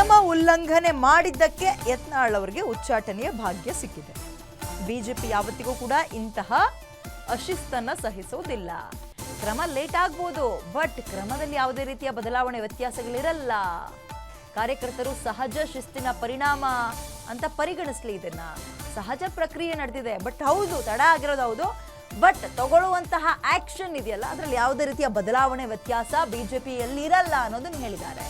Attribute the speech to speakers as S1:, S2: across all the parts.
S1: ನಿಯಮ ಉಲ್ಲಂಘನೆ ಮಾಡಿದ್ದಕ್ಕೆ ಯತ್ನಾಳ್ ಅವರಿಗೆ ಉಚ್ಚಾಟನೆಯ ಭಾಗ್ಯ ಸಿಕ್ಕಿದೆ. ಬಿಜೆಪಿ ಯಾವತ್ತಿಗೂ ಕೂಡ ಇಂತಹ ಅಶಿಸ್ತನ್ನ ಸಹಿಸೋದಿಲ್ಲ. ಕ್ರಮ ಲೇಟ್ ಆಗ್ಬೋದು, ಬಟ್ ಕ್ರಮದಲ್ಲಿ ಯಾವುದೇ ರೀತಿಯ ಬದಲಾವಣೆ ವ್ಯತ್ಯಾಸಗಳಿರಲ್ಲ. ಕಾರ್ಯಕರ್ತರು ಸಹಜ ಶಿಸ್ತಿನ ಪರಿಣಾಮ ಅಂತ ಪರಿಗಣಿಸ್ಲಿ. ಇದನ್ನ ಸಹಜ ಪ್ರಕ್ರಿಯೆ ನಡೆದಿದೆ, ಬಟ್ ಹೌದು ತಡ ಆಗಿರೋದು ಹೌದು, ಬಟ್ ತಗೊಳ್ಳುವಂತಹ ಆಕ್ಷನ್ ಇದೆಯಲ್ಲ ಅದರಲ್ಲಿ ಯಾವುದೇ ರೀತಿಯ ಬದಲಾವಣೆ ವ್ಯತ್ಯಾಸ ಬಿಜೆಪಿಯಲ್ಲಿ ಇರಲ್ಲ ಅನ್ನೋದನ್ನ ಹೇಳಿದ್ದಾರೆ.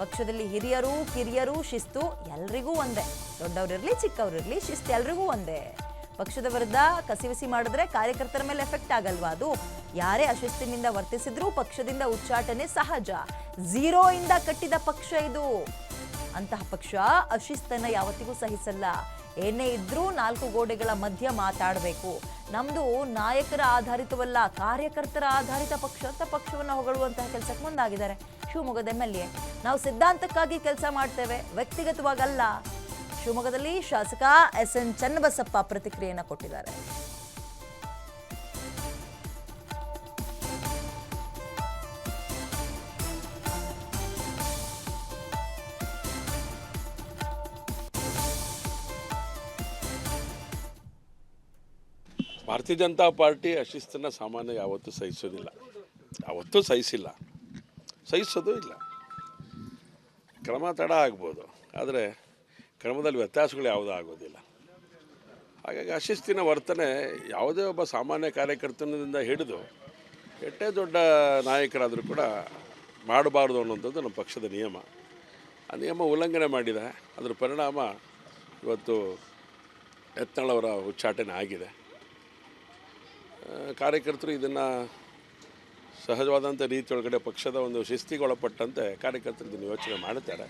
S1: ಪಕ್ಷದಲ್ಲಿ ಹಿರಿಯರು ಕಿರಿಯರು ಶಿಸ್ತು ಎಲ್ರಿಗೂ ಒಂದೇ, ದೊಡ್ಡವರಿರ್ಲಿ ಚಿಕ್ಕವರಿರ್ಲಿ ಶಿಸ್ತು ಎಲ್ರಿಗೂ ಒಂದೇ. ಪಕ್ಷದ ವಿರುದ್ಧ ಕಸಿವಿಸಿ ಮಾಡಿದ್ರೆ ಕಾರ್ಯಕರ್ತರ ಮೇಲೆ ಎಫೆಕ್ಟ್ ಆಗಲ್ವಾ? ಅದು ಯಾರೇ ಅಶಿಸ್ತಿನಿಂದ ವರ್ತಿಸಿದ್ರೂ ಪಕ್ಷದಿಂದ ಉಚ್ಚಾಟನೆ ಸಹಜ. 0 ಇಂದ ಕಟ್ಟಿದ ಪಕ್ಷ ಇದು. ಅಂತಹ ಪಕ್ಷ ಅಶಿಸ್ತನ್ನ ಯಾವತ್ತಿಗೂ ಸಹಿಸಲ್ಲ. ಏನೇ ಇದ್ರೂ 4 ಗೋಡೆಗಳ ಮಧ್ಯ ಮಾತಾಡಬೇಕು. ನಮ್ದು ನಾಯಕರ ಆಧಾರಿತವಲ್ಲ, ಕಾರ್ಯಕರ್ತರ ಆಧಾರಿತ ಪಕ್ಷ ಅಂತ ಪಕ್ಷವನ್ನು ಹೊಗಳುವಂತಹ ಕೆಲಸಕ್ಕೆ ಮುಂದಾಗಿದ್ದಾರೆ ಶಿವಮೊಗ್ಗದ MLA. ನಾವು ಸಿದ್ಧಾಂತಕ್ಕಾಗಿ ಕೆಲಸ ಮಾಡ್ತೇವೆ, ವ್ಯಕ್ತಿಗತವಾಗಲ್ಲ. ಶಿವಮೊಗ್ಗದಲ್ಲಿ ಶಾಸಕ SN ಚನ್ನಬಸಪ್ಪ ಪ್ರತಿಕ್ರಿಯೆಯನ್ನು ಕೊಟ್ಟಿದ್ದಾರೆ.
S2: ಭಾರತೀಯ ಜನತಾ ಪಾರ್ಟಿ ಅಶಿಸ್ತನ್ನು ಸಾಮಾನ್ಯ ಯಾವತ್ತೂ ಸಹಿಸೋದಿಲ್ಲ, ಯಾವತ್ತೂ ಸಹಿಸಿಲ್ಲ, ಸಹಿಸೋದು ಇಲ್ಲ. ಕ್ರಮ ತಡ ಆಗ್ಬೋದು, ಆದರೆ ಕ್ರಮದಲ್ಲಿ ವ್ಯತ್ಯಾಸಗಳು ಯಾವುದೂ ಆಗೋದಿಲ್ಲ. ಹಾಗಾಗಿ ಅಶಿಸ್ತಿನ ವರ್ತನೆ ಯಾವುದೇ ಒಬ್ಬ ಸಾಮಾನ್ಯ ಕಾರ್ಯಕರ್ತನಿಂದ ಹಿಡಿದು ಎಷ್ಟೇ ದೊಡ್ಡ ನಾಯಕರಾದರೂ ಕೂಡ ಮಾಡಬಾರ್ದು ಅನ್ನೋಂಥದ್ದು ನಮ್ಮ ಪಕ್ಷದ ನಿಯಮ. ಆ ನಿಯಮ ಉಲ್ಲಂಘನೆ ಮಾಡಿದೆ, ಅದರ ಪರಿಣಾಮ ಇವತ್ತು ಯತ್ನಾಳ್ ಅವರ ಉಚ್ಚಾಟನೆ ಆಗಿದೆ. ಕಾರ್ಯಕರ್ತರು ಇದನ್ನು ಸಹಜವಾದಂಥ ರೀತಿಯೊಳಗಡೆ ಪಕ್ಷದ ಒಂದು ಶಿಸ್ತಿಗೆ ಒಳಪಟ್ಟಂತೆ ಕಾರ್ಯಕರ್ತರು ಇದನ್ನು ಯೋಚನೆ ಮಾಡ್ತಾರೆ.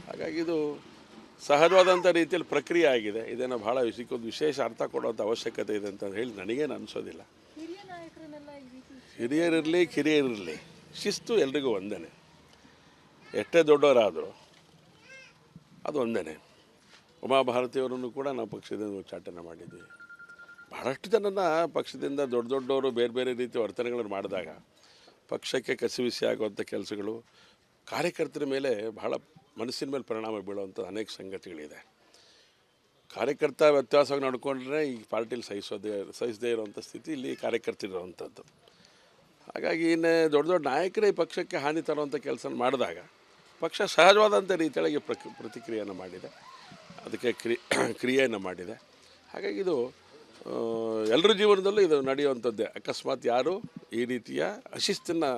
S2: ಹಾಗಾಗಿ ಇದು ಸಹಜವಾದಂಥ ರೀತಿಯಲ್ಲಿ ಪ್ರಕ್ರಿಯೆ ಆಗಿದೆ. ಇದನ್ನು ಭಾಳ ಇದಕ್ಕೊಂದು ವಿಶೇಷ ಅರ್ಥ ಕೊಡುವಂಥ ಅವಶ್ಯಕತೆ ಇದೆ ಅಂತ ಹೇಳಿ ನನಗೇನು ಅನಿಸೋದಿಲ್ಲ. ಹಿರಿಯರಿರಲಿ ಕಿರಿಯರಿರಲಿ ಶಿಸ್ತು ಎಲ್ರಿಗೂ ಒಂದೇ, ಎಷ್ಟೇ ದೊಡ್ಡವರಾದರೂ ಅದು ಒಂದೇ. ಉಮಾಭಾರತಿಯವರನ್ನು ಕೂಡ ನಾವು ಪಕ್ಷದಿಂದ ಉಚ್ಚಾಟನೆ ಮಾಡಿದ್ದೀವಿ. ಬಹಳಷ್ಟು ಜನನ ಪಕ್ಷದಿಂದ ದೊಡ್ಡವರು ಬೇರೆ ಬೇರೆ ರೀತಿಯ ವರ್ತನೆಗಳನ್ನು ಮಾಡಿದಾಗ ಪಕ್ಷಕ್ಕೆ ಕಸಿವಿಸಿ ಆಗುವಂಥ ಕೆಲಸಗಳು ಕಾರ್ಯಕರ್ತರ ಮೇಲೆ ಬಹಳ ಮನಸ್ಸಿನ ಮೇಲೆ ಪರಿಣಾಮ ಬೀಳುವಂಥ ಅನೇಕ ಸಂಗತಿಗಳಿದೆ. ಕಾರ್ಯಕರ್ತ ವ್ಯತ್ಯಾಸವಾಗಿ ನಡ್ಕೊಂಡ್ರೆ ಈ ಪಾರ್ಟಿಲಿ ಸಹಿಸದೇ ಇರುವಂಥ ಸ್ಥಿತಿ ಇಲ್ಲಿ ಕಾರ್ಯಕರ್ತರಿರುವಂಥದ್ದು. ಹಾಗಾಗಿ ಇನ್ನು ದೊಡ್ಡ ನಾಯಕರೇ ಈ ಪಕ್ಷಕ್ಕೆ ಹಾನಿ ತರುವಂಥ ಕೆಲಸ ಮಾಡಿದಾಗ ಪಕ್ಷ ಸಹಜವಾದಂಥ ರೀತಿಯೊಳಗೆ ಪ್ರತಿಕ್ರಿಯೆಯನ್ನು ಮಾಡಿದೆ, ಅದಕ್ಕೆ ಕ್ರಿಯೆಯನ್ನು ಮಾಡಿದೆ. ಹಾಗಾಗಿ ಇದು ಎಲ್ಲರ ಜೀವನದಲ್ಲೂ ಇದು ನಡೆಯುವಂಥದ್ದೇ. ಅಕಸ್ಮಾತ್ ಯಾರು ಈ ರೀತಿಯ ಅಶಿಸ್ತನ್ನು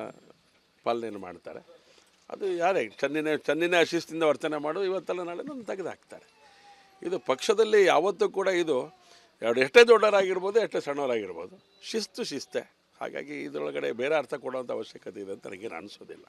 S2: ಪಾಲನೆಯನ್ನು ಮಾಡ್ತಾರೆ, ಅದು ಯಾರೇ ಚನ್ನಿನೇ ಅಶಿಸ್ತಿಂದ ವರ್ತನೆ ಮಾಡು ಇವತ್ತೆಲ್ಲ ನಾಳೆ ತೆಗೆದುಹಾಕ್ತಾರೆ. ಇದು ಪಕ್ಷದಲ್ಲಿ ಯಾವತ್ತೂ ಕೂಡ ಇದು ಎಷ್ಟೇ ದೊಡ್ಡವರಾಗಿರ್ಬೋದು ಎಷ್ಟೇ ಸಣ್ಣವರಾಗಿರ್ಬೋದು ಶಿಸ್ತೆ. ಹಾಗಾಗಿ ಇದರೊಳಗಡೆ ಬೇರೆ ಅರ್ಥ ಕೊಡುವಂಥ ಅವಶ್ಯಕತೆ ಇದೆ ಅಂತ ನನಗೇನು ಅನಿಸೋದಿಲ್ಲ.